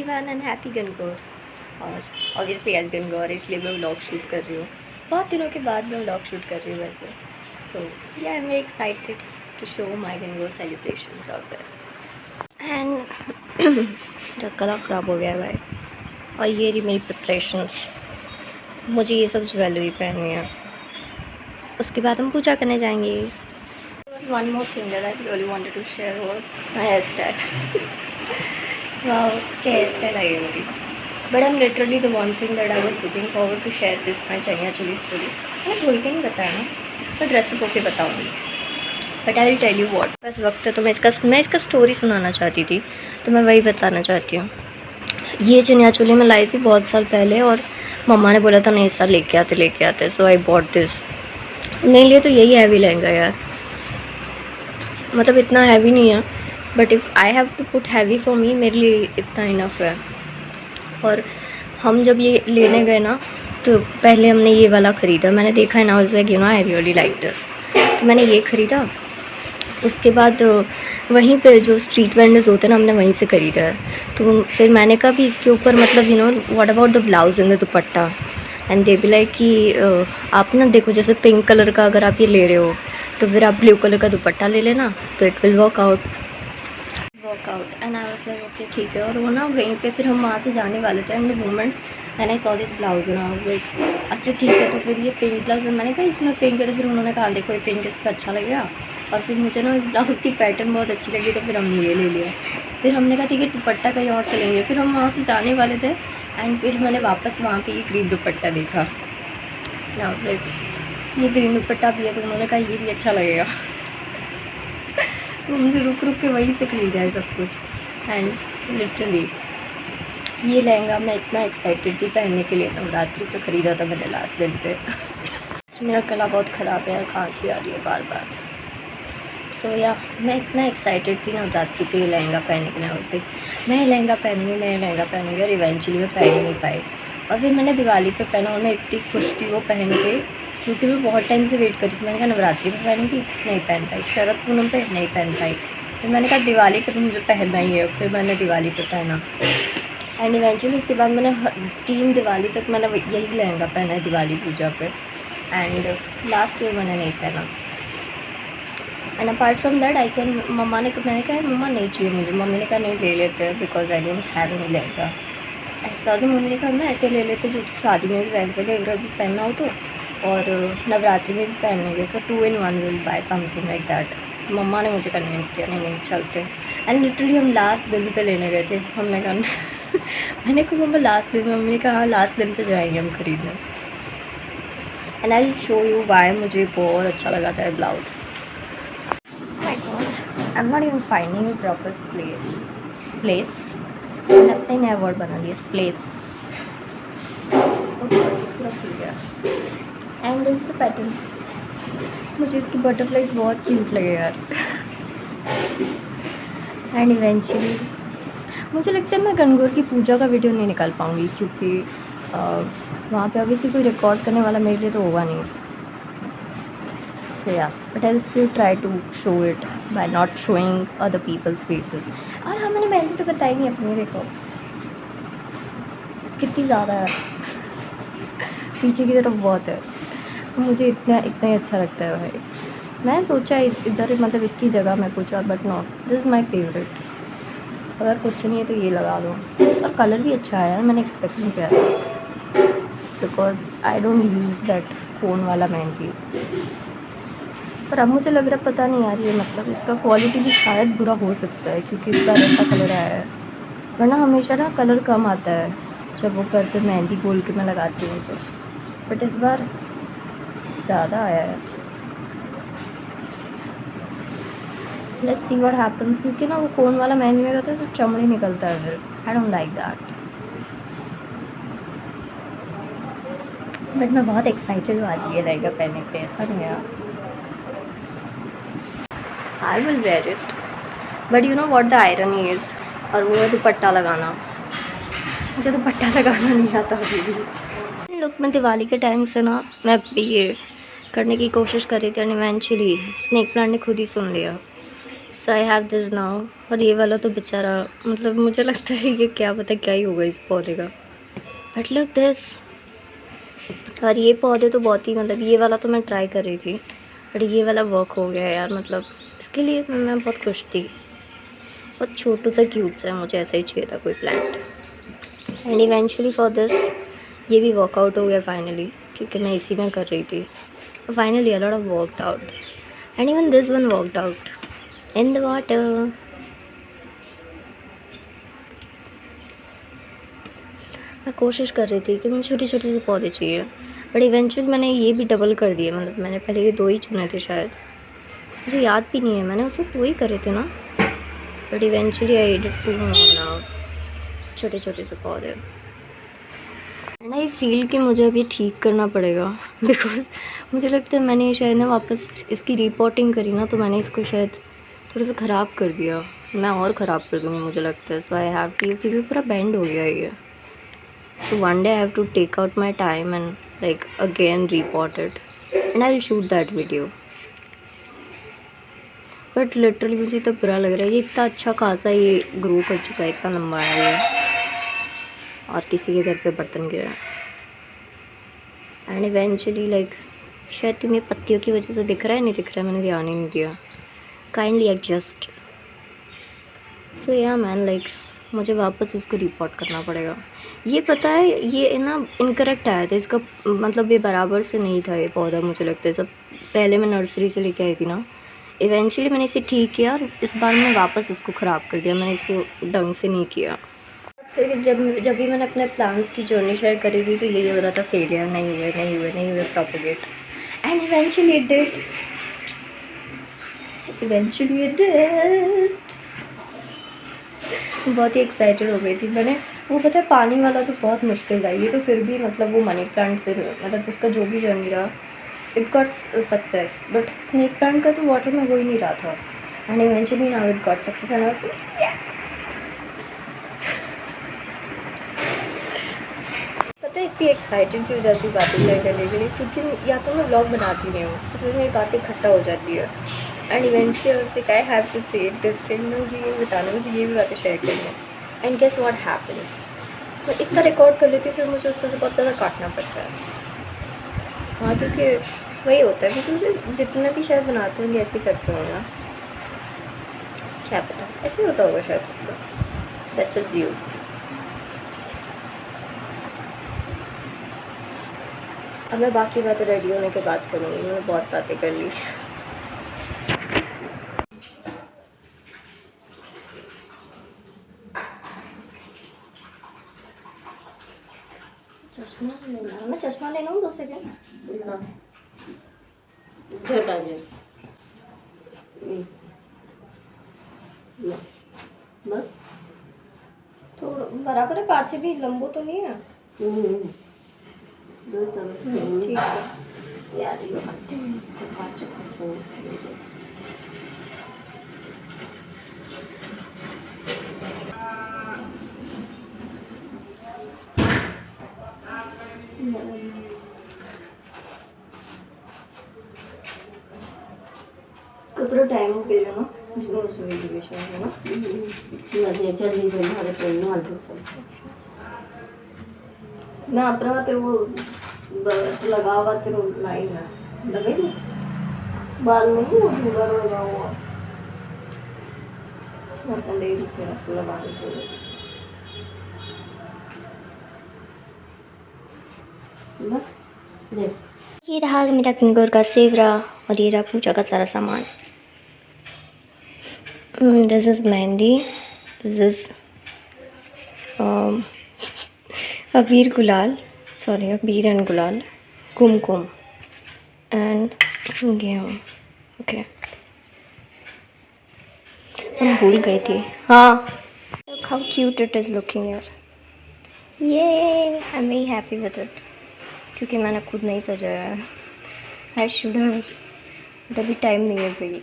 Everyone and happy Gangaur. और obviously आज गणगौर है इसलिए मैं व्लॉग शूट कर रही हूँ। बहुत दिनों के बाद मैं व्लॉग शूट कर रही हूँ वैसे। So yeah I am very excited to show my Gangaur celebrations out there. And गला ख़राब हो गया है भाई। और ये रही मेरी प्रिपरेशंस। मुझे ये सब ज्वेलरी पहननी है, उसके बाद हम पूजा करने जाएंगे। One more thing that I really wanted to share was my hairstyle. Wow, क्या hairstyle आई है मेरी। But I'm literally the one thing that I was looking forward to share this my chaniya choli story. मैंने बोल के नहीं बताया ना, मैं ड्रेसअप होके बताऊँगी। But I will tell you what. बस वक्त है तो मैं इसका स्टोरी सुनाना चाहती थी, तो मैं वही बताना चाहती हूँ। ये चनिया चोली मैं लाई थी बहुत साल पहले और मम्मा ने बोला था नहीं इस साल लेके आते। सो आई बॉट दिस। मेरे लिए तो यही हैवी लहंगा यार, मतलब इतना हैवी नहीं है, but if I have to put heavy for me, मेरे लिए इतना इनफ है। और हम जब ये लेने गए ना तो पहले हमने ये वाला ख़रीदा, मैंने देखा है ना, was like you know I really like this, तो मैंने ये ख़रीदा। उसके बाद वहीं पे जो स्ट्रीट वेंडर्स होते हैं ना, हमने वहीं से ख़रीदा है। तो फिर मैंने कहा भी इसके ऊपर मतलब you know what about the blouse and the dupatta, and they be like कि आप ना देखो जैसे पिंक कलर का अगर आप ये ले रहे हो तो फिर आप ब्लू कलर का दुपट्टा ले लेना तो it will work out. And I was like okay ठीक है। और वो ना वहीं पे फिर हम वहाँ से जाने वाले थे and the moment and I saw this blouse and I was like अच्छा ठीक है। तो फिर ये पिंक ब्लाउज, मैंने कहा इसमें पिंक है, तो फिर उन्होंने कहा देखो ये पिंक इस पर अच्छा लगेगा। और फिर मुझे ना इस ब्लाउज़ की पैटर्न बहुत अच्छी लगी तो फिर हमने ये ले लिया। फिर हमने कहा ठीक है दुपट्टा कहीं और से लेंगे। फिर हम वहाँ से जाने वाले थे एंड फिर मैंने वापस वहाँ पे ये ग्रीन दुपट्टा देखा। लाइक ये ग्रीन दुपट्टा भी है, तो उन्होंने कहा ये भी अच्छा लगेगा। तो मुझे रुक के वहीं से खरीदा है सब कुछ। एंड लिटरली ये लहंगा मैं इतना एक्साइटेड थी पहनने के लिए, नवरात्रि पे ख़रीदा था मैंने लास्ट दिन पे। मेरा गला बहुत ख़राब है, खांसी आ रही है बार बार। सो या मैं इतना एक्साइटेड थी नवरात्रि पे ये लहंगा पहनने के लिए, उससे मैं लहंगा पहनूँगी और इवेंचुअली मैं पहन ही नहीं पाई। और फिर मैंने दिवाली पे पहना और मैं इतनी खुश थी वो पहन के, क्योंकि मैं बहुत टाइम से वेट कर रही थी। मैंने कहा नवरात्रि पे पहनूँगी, नहीं पहन पाई। शरद पूनम पे नहीं पहन पाई। फिर मैंने कहा दिवाली पे तो मुझे पहनना ही है, फिर मैंने दिवाली पे पहना। एंड इवेंचुअली इसके बाद मैंने 3 दिवाली तक मैंने यही लहंगा पहना है दिवाली पूजा पे। एंड लास्ट ईयर मैंने नहीं पहना। एंड अपार्ट फ्रॉम दैट मैंने कहा मम्मा नहीं चाहिए मुझे। मम्मी ने कहा नहीं ले लेते हैं because I don't have any lehenga. ऐसा तो मम्मी ने कहा ना ऐसे ले लेते जो शादी में भी पहन सके, अगर भी पहनना हो तो, और नवरात्रि में भी पहन लेंगे। So 2 in 1 will buy something like that. Mumma ने मुझे कन्विंस किया नहीं चलते। एंड लिटरली हम लास्ट दिन पे लेने गए थे। हमने कहा मैंने कहा मम्मा लास्ट दिन, मम्मी ने कहा हाँ लास्ट दिन पे जाएंगे हम खरीदने। And I will show you why मुझे बहुत अच्छा लगा था blouse. I am not even finding proper place. मैंने अपना ही नया वर्ड बना दिया, प्लेस। पूरा खुल गया। And this the pattern. मुझे इसकी बटरफ्लाइज बहुत क्यूट लगे यार। एंड इवेंचुअली मुझे लगता है मैं गणगौर की पूजा का वीडियो नहीं निकाल पाऊँगी, क्योंकि वहाँ पे ऑब्वियसली कोई रिकॉर्ड करने वाला मेरे लिए तो होगा नहीं। So yeah but I will still try to show it by not showing other people's faces. और हाँ मैंने मेहंदी तो बताई नहीं अपनी, देखो कितनी ज़्यादा है पीछे की तरफ बहुत है। मुझे इतना ही अच्छा लगता है भाई। मैं सोचा इधर मतलब इसकी जगह मैं पूछा, but not, this is my favourite. अगर कुछ नहीं है तो ये लगा दो। और कलर भी अच्छा है यार, मैंने एक्सपेक्ट नहीं किया था because I don't use that cone वाला मेहंदी। पर अब मुझे लग रहा है पता नहीं यार, ये मतलब इसका क्वालिटी भी शायद बुरा हो सकता है क्योंकि इस बार ऐसा कलर आया है। वरना हमेशा ना कलर कम आता है जब वो घर पे मेहंदी गोल के मैं लगाती हूँ तो, बट इस बार ज़्यादा आया है। लेट्स सी व्हाट हैपन्स, क्योंकि ना वो कोन वाला मेहंदी में होता है तो चमड़ी निकलता है फिर। I don't like that. But मैं बहुत एक्साइटेड हूँ आज ये लहंगा पहनने के लिए। ऐसा नहीं है, I will where it, but you know what the irony is, और वो है दुपट्टा लगाना। मुझे दुपट्टा लगाना नहीं आता अभी भी। लोग मैं दिवाली के टाइम से ना मैं ये करने की कोशिश कर रही थी, और इवेंचुअली स्नेक प्लांट ने खुद ही सुन लिया। सो आई हैव दिस नाउ। और ये वाला तो बेचारा, मतलब मुझे लगता है ये क्या पता क्या ही होगा इस पौधे का, बट लुक दिस। और ये पौधे तो बहुत ही, मतलब ये वाला तो मैं ट्राई कर रही थी, बट ये वाला वर्क हो गया यार। मतलब इसके लिए मैं बहुत खुश थी। बहुत छोटू सा क्यूट सा है, मुझे ऐसा ही चाहिए था कोई plant. And eventually for this ये भी वर्कआउट हो गया फाइनली, क्योंकि मैं इसी में कर रही थी। Finally a lot of worked out and even this one worked out in the water. मैं कोशिश कर रही थी कि मुझे छोटे छोटे से पौधे चाहिए, बट इवेंचुअली मैंने ये भी डबल कर दिए। मतलब मैंने पहले ये 2 ही चुने थे शायद, मुझे याद भी नहीं है, मैंने उसे 2 ही करे थे ना। But eventually I added 2 more now, छोटे छोटे से पौधे। एंड आई फील कि मुझे अभी ठीक करना पड़ेगा, बिकॉज मुझे लगता है मैंने शायद ना वापस इसकी रिपोर्टिंग करी ना, तो मैंने इसको शायद थोड़ा सा ख़राब कर दिया। मैं और ख़राब कर दूँगी मुझे लगता है। सो आई हैव टू, क्योंकि पूरा बेंड हो गया है ये। So one day I have to take out my time and like again report it and I will shoot that video. But literally मुझे तो बुरा लग रहा है, ये इतना अच्छा खासा ये ग्रो कर चुका है, इतना लंबा है ये, और किसी के घर पे बर्तन गिरा एंड इवेंचुअली लाइक, शायद तुम्हें पत्तियों की वजह से दिख रहा है, नहीं दिख रहा है, मैंने ध्यान ही नहीं दिया। Kindly adjust. सो या मैन, लाइक मुझे वापस इसको रिपोर्ट करना पड़ेगा। ये पता है ये ना इनकरेक्ट आया था इसका, मतलब ये बराबर से नहीं था ये पौधा, मुझे लगता है। सब पहले मैं नर्सरी से लेके आई थी ना, इवेंचुअली मैंने इसे ठीक किया और इस बार मैं वापस इसको ख़राब कर दिया, मैंने इसको ढंग से नहीं किया। फिर जब भी मैंने अपने प्लान्स की जर्नी शेयर करी थी तो यही हो रहा था, फेलियर, नहीं हुए propagate. And eventually it did. बहुत ही एक्साइटेड हो गई थी मैंने। वो पता है पानी वाला तो बहुत मुश्किल था ये, तो फिर भी मतलब वो मनी प्लांट फिर मतलब उसका जो भी जर्नी रहा, it got success. But snake plant का तो वाटर में हो ही नहीं रहा था, and eventually now it got success. And पता है इतनी एक्साइटेड क्यों हो जाती बातें शेयर करने के लिए, क्योंकि या तो मैं व्लॉग बनाती नहीं हूँ तो फिर मेरी बातें इकट्ठा हो जाती है। And eventually I was like I have to say this thing, मुझे ये बताना, मुझे ये भी बातें शेयर करनी है। एंड गेस व्हाट हैपेंस, मैं इतना रिकॉर्ड कर लेती हूँ, फिर मुझे उसमें से बहुत ज़्यादा काटना पड़ता है। हाँ, क्योंकि वही होता है, मुझे जितना भी शायद बनाते होंगे ऐसे करते होंगे ना, क्या पता ऐसे होता होगा शायद सबका। That's assume. अब मैं बाकी बातें रेडी होने के बाद करूँगी, मैंने बहुत बातें कर ली। चश्मा लेना, मैं चश्मा ले लूँ 2 सेकेंड। बस थोड़ा बराबर है, पाछे भी लंबो तो नहीं है। ठीक है यार, कितना टाइम हो गया ना, जो सुई दी शायद है ना, जल्दी बना रहे मैं अपना तेरे वो लगा हुआ, तेरे लाइन है लगे बाल में ही वो लगा हुआ, मैं दे दी लगा देते बस। देख, ये रहा मेरा किंगोर का सेवरा और ये रहा पूजा का सारा सामान। This is mehndi, this is अबीर गुलाल, सॉरी अबीर एंड गुलाल, कुमकुम एंड गेहूँ। ओके, हम भूल गई थी। हाँ, how cute it is looking यार, ये I am very happy with it, क्योंकि मैंने खुद नहीं सजाया है। आई शुड हैव, बट अभी टाइम नहीं है भाई,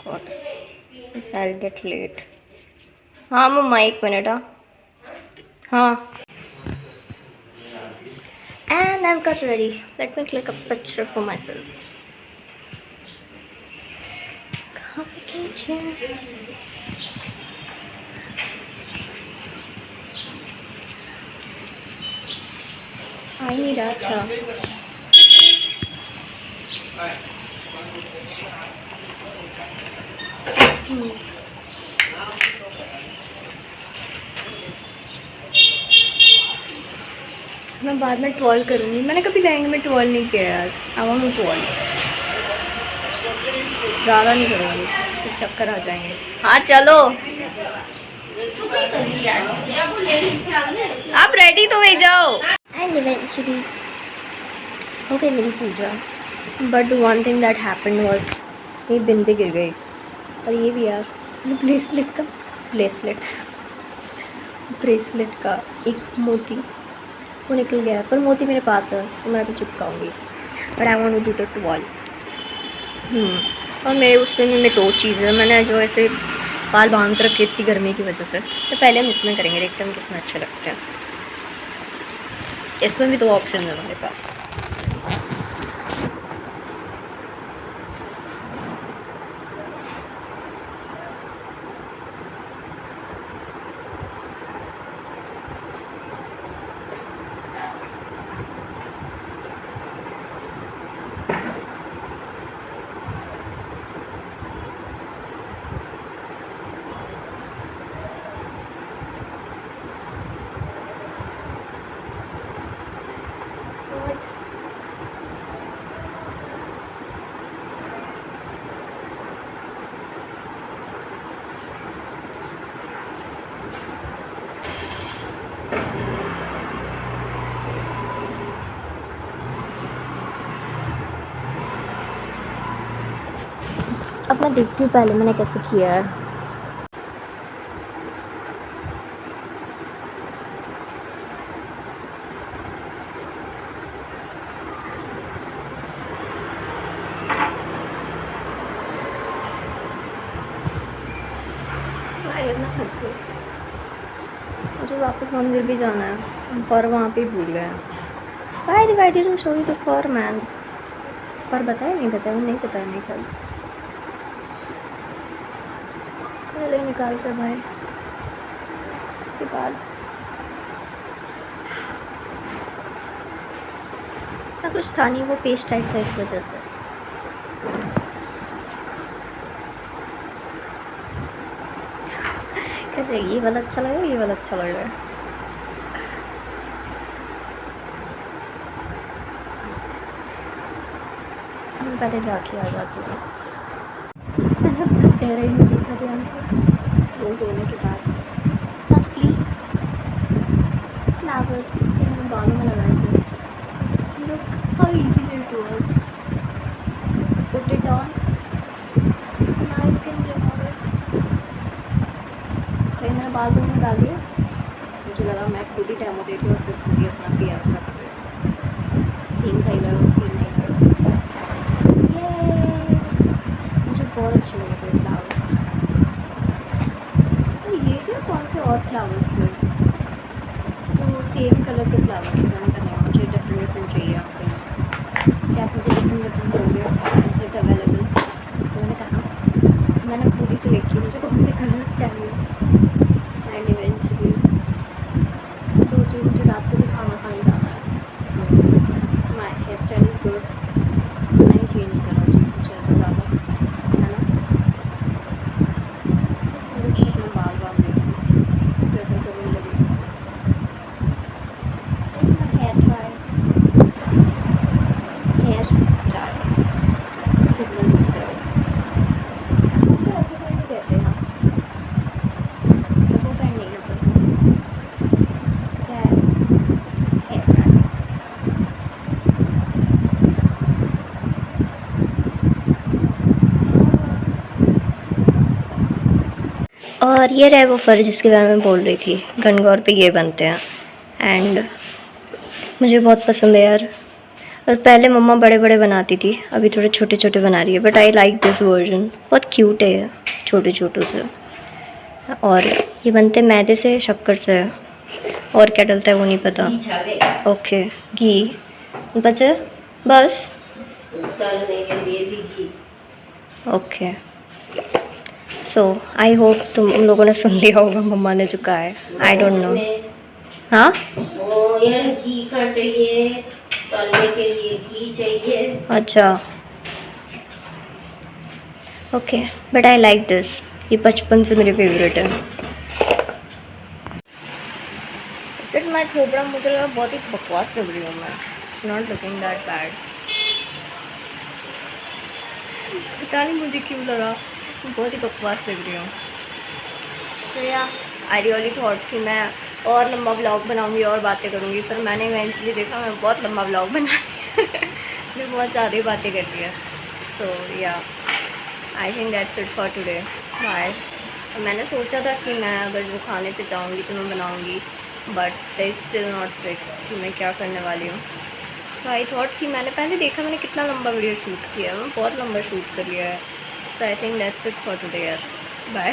god I will get late. हाँ मम्मा 1 मिनट। हाँ and I've got ready. Let me click a picture for myself. आ ही नहीं रहा। अच्छा मैं बाद में ट्वॉल करूँगी। मैंने कभी लहंगे में ट्वॉल नहीं किया यार। आई वांट टू ट्वॉल, ज़्यादा नहीं करूँगी तो चक्कर आ जाएंगे। हाँ चलो, आप रेडी तो हो जाओ। एंड इवेंचुअली हो गई मेरी puja. But one thing that happened was, मेरी बिंदी गिर गई। और ये भी यार ब्रेसलेट का एक मोती वो निकल गया। पर मोती मेरे पास है तो मैं अभी चिपकाऊंगी। But I want to do the tall. और मेरे उसमें में दो चीज़ें मैंने जो ऐसे बाल बांध रखे इतनी गर्मी की वजह से। तो पहले हम इसमें करेंगे, देखते हैं किसमें अच्छे लगते हैं। इसमें भी दो ऑप्शन है हमारे पास। अब मैं देखती हूँ पहले मैंने कैसे किया है। मुझे वापस मंदिर भी जाना है, हम फर वहाँ पे भूल गए हैं। Why did I didn't show you the fur man? फर बताया नहीं बताया मेरे ख्याल से। पहले निकालते भाई, उसके बाद ना कुछ था नहीं, वो पेस्ट टाइप था इस वजह से। कैसे ये वाला अच्छा लगा, ये वाला अच्छा लग रहा है। हम पहले जाके आ जाती हूँ। मैंने अपना चेहरा ही नहीं देखा ध्यान से वो धोने के बाद। सटली फ्लावर्स मैंने बालों में लगाए थे। Look how easy it was. Put it on, now you can remove it. फिर मैंने बाल धोने में डाल दिया। मुझे लगा मैं खुद ही डेमो देती हूँ और फिर खुद ही अपना फेस करती हूँ। सीन था इधर और सीन नहीं था। मुझे बहुत अच्छे लगे थे फ्लावर्स। तो ये थे कौन से और फ्लावर्स थे, तो सेम कलर के फ्लावर्स थे। मैंने कहा मुझे डिफरेंट चाहिए आपके। क्या आप मुझे डिफरेंट दोगे? Is it available? तो मैंने कहा मैंने खुद ही सिलेक्ट किया मुझे कौन से कलर्स चाहिए। एंड इवेंचुअली सोच रही मुझे रात को भी खाना खाने जाना है। So my hairstyle is good, नहीं चेंज करना चाहिए कुछ ऐसा ज़्यादा, है ना। मुझे सिर्फ मैं बाल बाल देखती हूँ करने लगी। इसमें हेयर ट्राई कितना दिखता है कहते हैं वो पैन नहीं करते क्या है हेयर ट्राई। और ये रहे वो फर जिसके बारे में बोल रही थी। गणगौर पे ये बनते हैं एंड मुझे बहुत पसंद है यार। और पहले मम्मा बड़े बड़े बनाती थी, अभी थोड़े छोटे छोटे बना रही है। But I like this version, बहुत क्यूट है ये छोटे छोटों से। और ये बनते मैदे से, शक्कर से, और क्या डलता है वो नहीं पता। ओके घी बचे बस। ओके सो आई होप तुम उन लोगों ने सुन लिया होगा मम्मा ने जो कहा है। I don't know. हाँ वो यार घी का चाहिए, तलने के लिए घी चाहिए। अच्छा okay, but I like this. ये बचपन से मेरे फेवरेट है। फिर मैं थोपड़ा मुझे लगा बहुत ही बकवास लग रही हूँ मैं। It's not looking that bad. पता नहीं मुझे क्यों लगा बहुत ही बकवास लग रही हूँ। सो या आई रियली थॉट कि मैं और लंबा व्लॉग बनाऊंगी और बातें करूंगी, पर मैंने इवेंचुअली देखा मैं बहुत लंबा व्लॉग बना मैं बहुत ज़्यादा ही बातें कर दी है। So yeah I think that's it for today. Bye. मैंने सोचा था कि मैं अगर वो खाने पे जाऊंगी तो मैं बनाऊंगी, but they still not fixed कि मैं क्या करने वाली हूँ। सो आई थॉट कि मैंने पहले देखा मैंने कितना लंबा वीडियो शूट किया है, मैं बहुत लंबा शूट कर लिया है। So I think that's it for today यार। बाय।